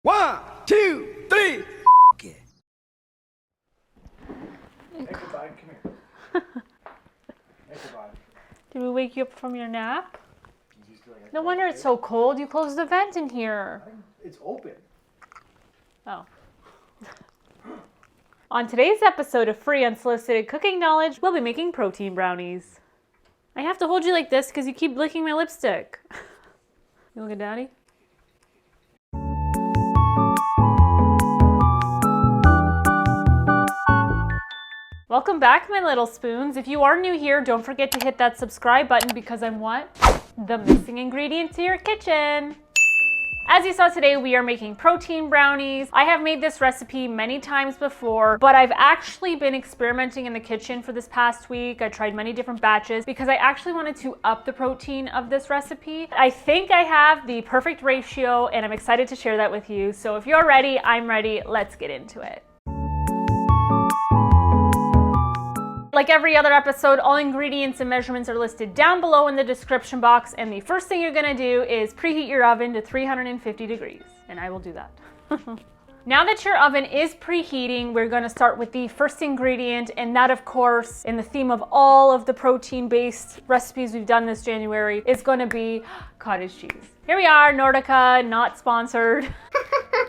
1, 2, 3. Hey, goodbye, come here. Hey, goodbye. Did we wake you up from your nap? No wonder it's so cold. You closed the vent in here. It's open. Oh. On today's episode of Free Unsolicited Cooking Knowledge, we'll be making protein brownies. I have to hold you like this because you keep licking my lipstick. You look at Daddy? Welcome back, my little spoons. If you are new here, don't forget to hit that subscribe button because I'm what? The missing ingredient to your kitchen. As you saw today, we are making protein brownies. I have made this recipe many times before, but I've actually been experimenting in the kitchen for this past week. I tried many different batches because I actually wanted to up the protein of this recipe. I think I have the perfect ratio and I'm excited to share that with you. So if you're ready, I'm ready. Let's get into it. Like every other episode, all ingredients and measurements are listed down below in the description box, and the first thing you're gonna do is preheat your oven to 350 degrees, and I will do that. Now that your oven is preheating, we're gonna start with the first ingredient, and that, of course, in the theme of all of the protein-based recipes we've done this January, is gonna be cottage cheese. Here we are, Nordica, not sponsored.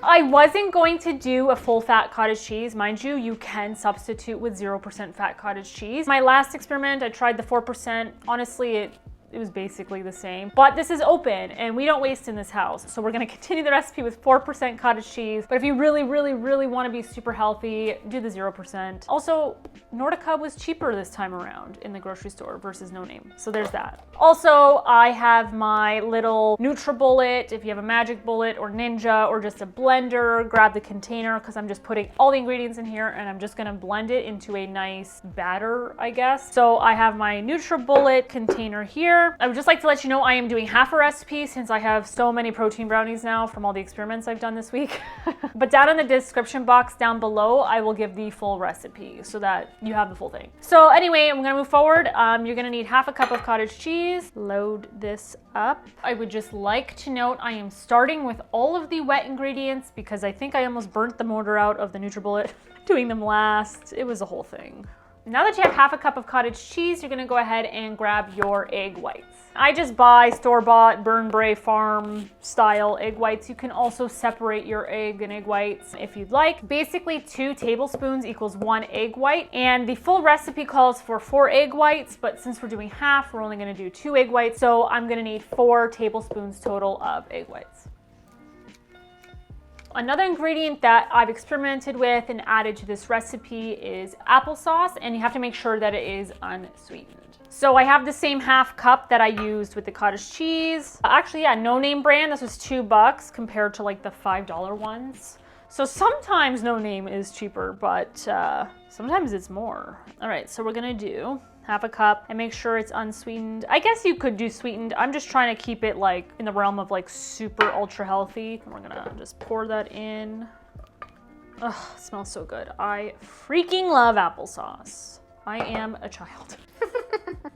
I wasn't going to do a full fat cottage cheese. Mind you, you can substitute with 0% fat cottage cheese. My last experiment, I tried the 4%. Honestly, it was basically the same, but this is open and we don't waste in this house. So we're gonna continue the recipe with 4% cottage cheese. But if you really wanna be super healthy, do the 0%. Also, Nordica was cheaper this time around in the grocery store versus no name. So there's that. Also, I have my little NutriBullet. If you have a Magic Bullet or Ninja or just a blender, grab the container because I'm just putting all the ingredients in here and I'm just gonna blend it into a nice batter, I guess. So I have my NutriBullet container here. I would just like to let you know I am doing half a recipe since I have so many protein brownies now from all the experiments I've done this week. But down in the description box down below, I will give the full recipe so that you have the full thing. So anyway, I'm gonna move forward. You're gonna need half a cup of cottage cheese. Load this up. I would just like to note I am starting with all of the wet ingredients because I think I almost burnt the motor out of the NutriBullet doing them last. It was a whole thing. Now that you have half a cup of cottage cheese, you're gonna go ahead and grab your egg whites. I just buy store-bought Burn Bray Farm style egg whites. You can also separate your egg and egg whites if you'd like. Basically 2 tablespoons equals 1 egg white, and the full recipe calls for 4 egg whites, but since we're doing half, we're only gonna do 2 egg whites, so I'm gonna need 4 tablespoons total of egg whites. Another ingredient that I've experimented with and added to this recipe is applesauce, and you have to make sure that it is unsweetened. So I have the same half cup that I used with the cottage cheese. Actually, yeah, no name brand. This was $2 compared to like the $5 ones. So sometimes no name is cheaper, but sometimes it's more. All right, so we're gonna do half a cup and make sure it's unsweetened. I guess you could do sweetened. I'm just trying to keep it like in the realm of like super ultra healthy. And we're gonna just pour that in. Ugh, it smells so good. I freaking love applesauce. I am a child.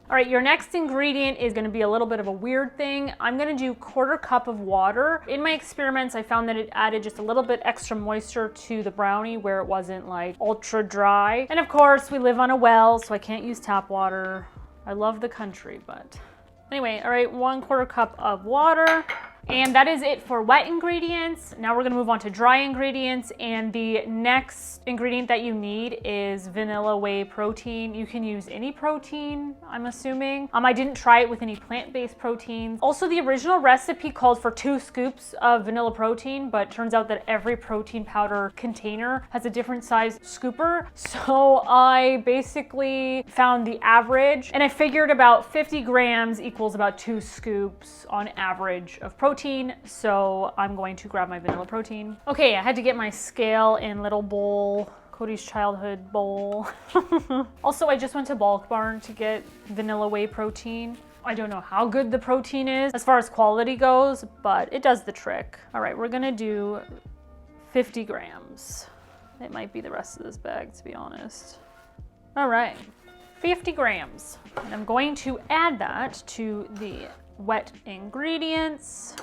All right, your next ingredient is gonna be a little bit of a weird thing. I'm gonna do 1/4 cup of water. In my experiments, I found that it added just a little bit extra moisture to the brownie where it wasn't like ultra dry. And of course, we live on a well, so I can't use tap water. I love the country, but anyway, all right, 1/4 cup of water. And that is it for wet ingredients. Now we're gonna move on to dry ingredients, and the next ingredient that you need is vanilla whey protein. You can use any protein, I'm assuming. I didn't try it with any plant-based proteins. Also, the original recipe called for 2 scoops of vanilla protein, but turns out that every protein powder container has a different size scooper. So I basically found the average, and I figured about 50 grams equals about 2 scoops on average of protein. So I'm going to grab my vanilla protein. Okay, I had to get my scale and little bowl, Cody's childhood bowl. Also, I just went to Bulk Barn to get vanilla whey protein. I don't know how good the protein is as far as quality goes, but it does the trick. All right, we're gonna do 50 grams. It might be the rest of this bag, to be honest. All right, 50 grams. And I'm going to add that to the wet ingredients.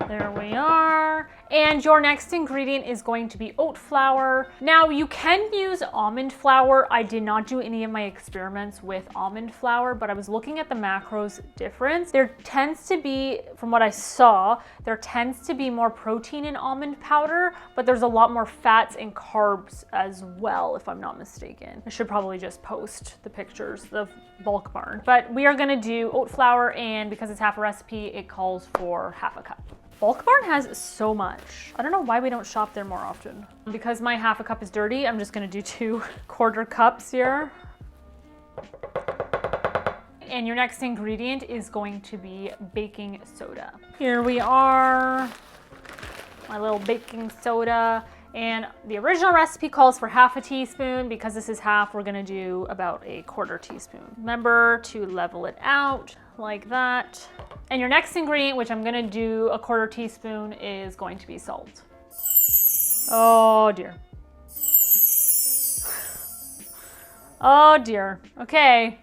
There we are. And your next ingredient is going to be oat flour. Now you can use almond flour. I did not do any of my experiments with almond flour, but I was looking at the macros difference. There tends to be, from what I saw, there tends to be more protein in almond powder, but there's a lot more fats and carbs as well, if I'm not mistaken. I should probably just post the pictures of Bulk Barn. But we are gonna do oat flour, and because it's half a recipe, it calls for half a cup. Bulk Barn has so much. I don't know why we don't shop there more often. Because my half a cup is dirty, I'm just gonna do 2 quarter cups here. And your next ingredient is going to be baking soda. Here we are, my little baking soda. And the original recipe calls for half a teaspoon. Because this is half, we're gonna do about a quarter teaspoon. Remember to level it out like that. And your next ingredient, which I'm gonna do a quarter teaspoon, is going to be salt. Oh dear. Oh dear. Okay.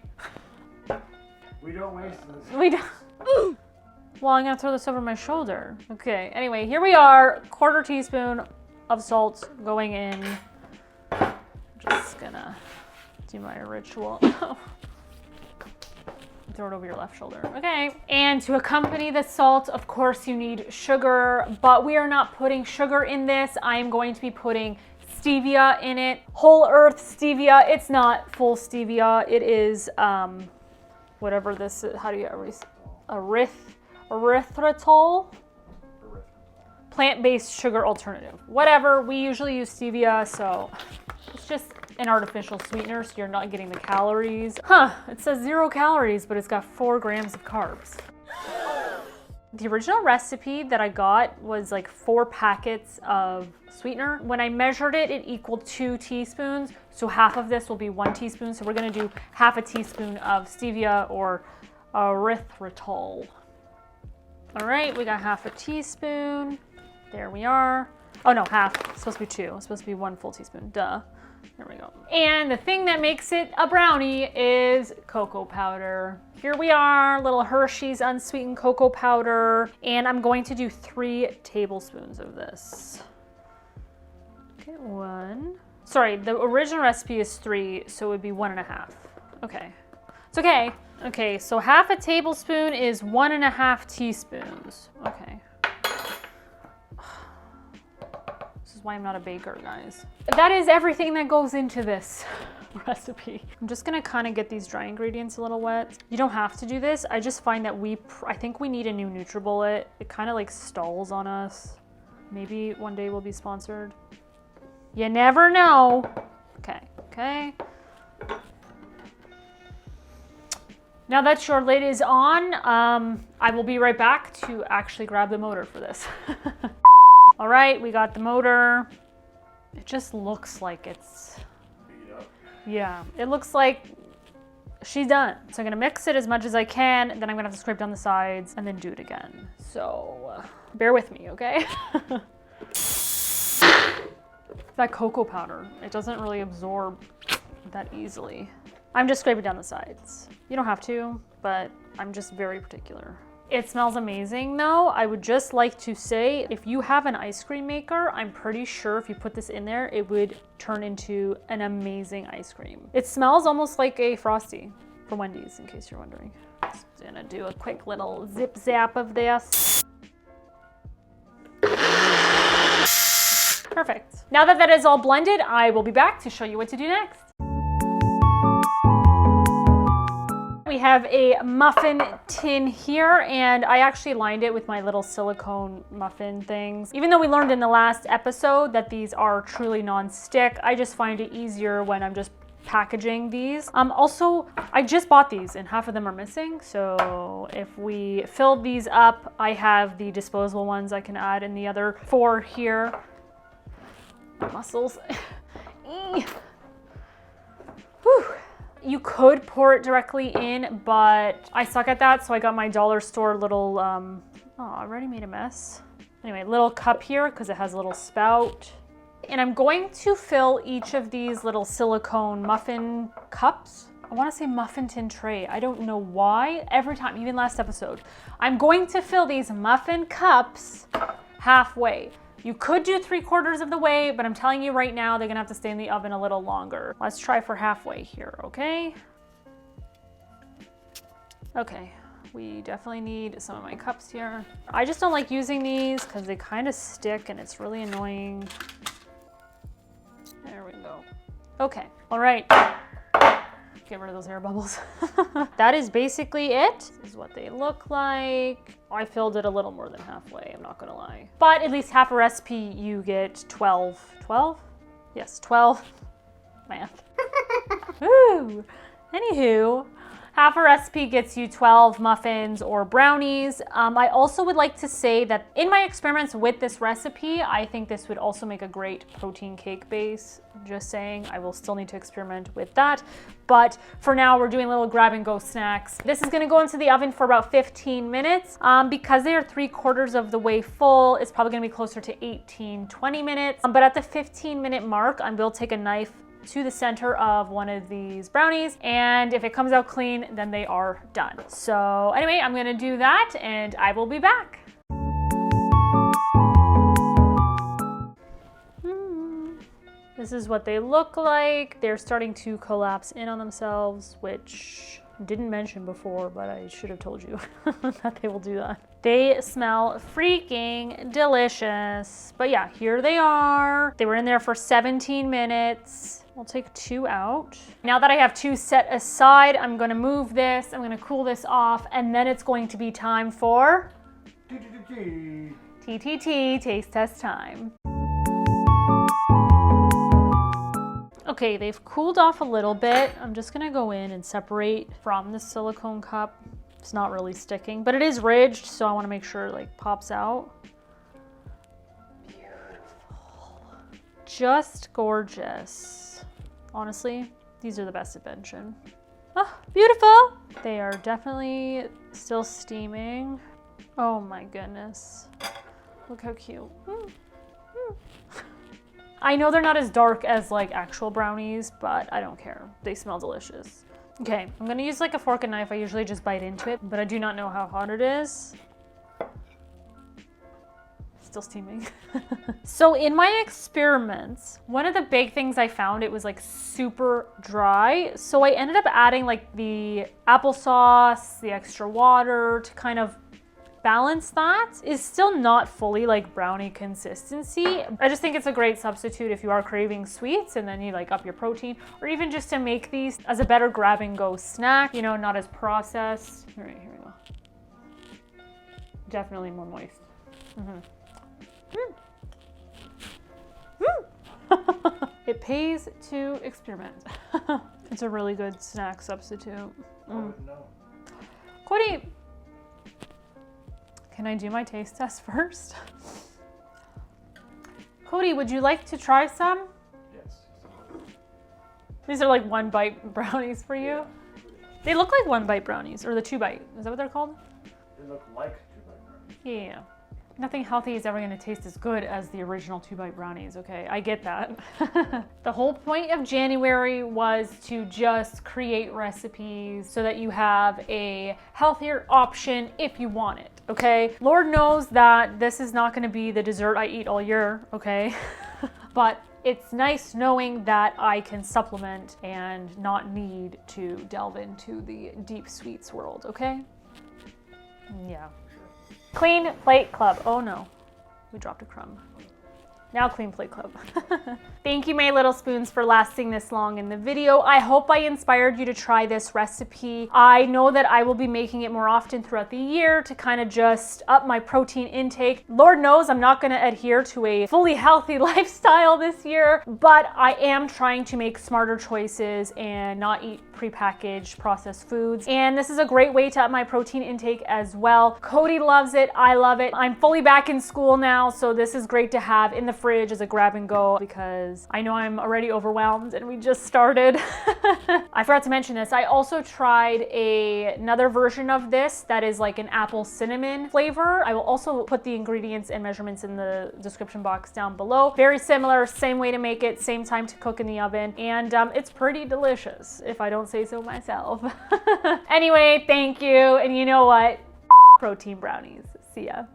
We don't waste this. We don't. Well, I'm gonna throw this over my shoulder. Okay, anyway, here we are, quarter teaspoon of salt going in. I'm just gonna do my ritual. Throw it over your left shoulder. Okay. And to accompany the salt, of course, you need sugar, but we are not putting sugar in this. I am going to be putting stevia in it. Whole earth stevia. It's not full stevia. It is, whatever this is. How do you, erythritol? Plant-based sugar alternative. Whatever, we usually use stevia, so it's just an artificial sweetener, so you're not getting the calories. Huh, it says 0 calories, but it's got 4 grams of carbs. The original recipe that I got was like 4 packets of sweetener. When I measured it, it equaled 2 teaspoons, so half of this will be 1 teaspoon, so we're gonna do half a teaspoon of stevia or erythritol. All right, we got half a teaspoon. There we are. Oh no, half. It's supposed to be 2. It's supposed to be 1 full teaspoon. Duh. There we go. And the thing that makes it a brownie is cocoa powder. Here we are, little Hershey's unsweetened cocoa powder. And I'm going to do 3 tablespoons of this. Okay, 1. Sorry, the original recipe is 3, so it would be 1.5. Okay. It's okay. Okay, so half a tablespoon is 1.5 teaspoons. Okay. This is why I'm not a baker, guys. That is everything that goes into this recipe. I'm just gonna kind of get these dry ingredients a little wet. You don't have to do this. I just find that I think we need a new NutriBullet. It kind of like stalls on us. Maybe one day we'll be sponsored. You never know. Okay, okay. Now that your lid is on, I will be right back to actually grab the motor for this. All right, we got the motor. It just looks like it's, yeah, it looks like she's done. So I'm gonna mix it as much as I can, then I'm gonna have to scrape down the sides and then do it again. So bear with me, okay? That cocoa powder, it doesn't really absorb that easily. I'm just scraping down the sides. You don't have to, but I'm just very particular. It smells amazing though. I would just like to say, if you have an ice cream maker, I'm pretty sure if you put this in there, it would turn into an amazing ice cream. It smells almost like a Frosty from Wendy's, in case you're wondering. Just gonna do a quick little zip zap of this. Perfect. Now that that is all blended, I will be back to show you what to do next. We have a muffin tin here, and I actually lined it with my little silicone muffin things. Even though we learned in the last episode that these are truly non-stick, I just find it easier when I'm just packaging these. Also, I just bought these and half of them are missing. So if we fill these up, I have the disposable ones I can add in the other 4 here. My muscles. Whew. You could pour it directly in, but I suck at that, so I got my dollar store little, oh, I already made a mess. Anyway, little cup here, because it has a little spout. And I'm going to fill each of these little silicone muffin cups I want to say muffin tin tray. I don't know why. Every time, even last episode, I'm going to fill these muffin cups halfway. You could do 3/4 of the way, but I'm telling you right now, they're gonna have to stay in the oven a little longer. Let's try for halfway here, okay? Okay, we definitely need some of my cups here. I just don't like using these because they kind of stick and it's really annoying. There we go. Okay, all right. Get rid of those air bubbles. That is basically it. This is what they look like. I filled it a little more than halfway, I'm not gonna lie. But at least half a recipe, you get 12. 12? Yes, 12. Math. Ooh. Anywho, half a recipe gets you 12 muffins or brownies. I also would like to say that in my experiments with this recipe, I think this would also make a great protein cake base. Just saying, I will still need to experiment with that. But for now, we're doing little grab and go snacks. This is gonna go into the oven for about 15 minutes. Because they are 3/4 of the way full, it's probably gonna be closer to 18, 20 minutes. But at the 15-minute mark, I will take a knife to the center of one of these brownies, and if it comes out clean, then they are done. So anyway, I'm gonna do that and I will be back. This is what they look like. They're starting to collapse in on themselves, which I didn't mention before, but I should have told you that they will do that. They smell freaking delicious. But yeah, here they are. They were in there for 17 minutes. We'll take 2 out. Now that I have 2 set aside, I'm gonna move this, I'm gonna cool this off, and then it's going to be time for TTT, taste test time. Okay, they've cooled off a little bit. I'm just gonna go in and separate from the silicone cup. It's not really sticking, but it is ridged, so I wanna make sure it like pops out. Beautiful. Just gorgeous. Honestly, these are the best invention. Oh, beautiful. They are definitely still steaming. Oh my goodness. Look how cute. I know they're not as dark as like actual brownies, but I don't care. They smell delicious. Okay, I'm gonna use like a fork and knife. I usually just bite into it, but I do not know how hot it is. Still steaming. So in my experiments, one of the big things I found, it was like super dry. So I ended up adding like the applesauce, the extra water to kind of balance that. Is still not fully like brownie consistency. I just think it's a great substitute if you are craving sweets and then you like up your protein, or even just to make these as a better grab and go snack, you know, not as processed. All right, here we go. Definitely more moist. It pays to experiment. It's a really good snack substitute. Cody, can I do my taste test first? Cody, would you like to try some? Yes. These are like 1-bite brownies for you. They look like 1-bite brownies, or the 2-bite. Is that what they're called? They look like 2-bite brownies. Yeah. Nothing healthy is ever gonna taste as good as the original 2-bite brownies, okay? I get that. The whole point of January was to just create recipes so that you have a healthier option if you want it, okay? Lord knows that this is not gonna be the dessert I eat all year, okay? But it's nice knowing that I can supplement and not need to delve into the deep sweets world, okay? Yeah. Clean Plate Club. Oh no, we dropped a crumb. Now Clean Plate Club. Thank you, my little spoons, for lasting this long in the video. I hope I inspired you to try this recipe. I know that I will be making it more often throughout the year to kind of just up my protein intake. Lord knows I'm not gonna adhere to a fully healthy lifestyle this year, but I am trying to make smarter choices and not eat prepackaged processed foods. And this is a great way to up my protein intake as well. Cody loves it, I love it. I'm fully back in school now, so this is great to have in the fridge as a grab and go because I know I'm already overwhelmed and we just started. I forgot to mention this. I also tried another version of this that is like an apple cinnamon flavor. I will also put the ingredients and measurements in the description box down below. Very similar, same way to make it, same time to cook in the oven, and it's pretty delicious if I don't say so myself. Anyway, thank you, and you know what? Protein brownies. See ya.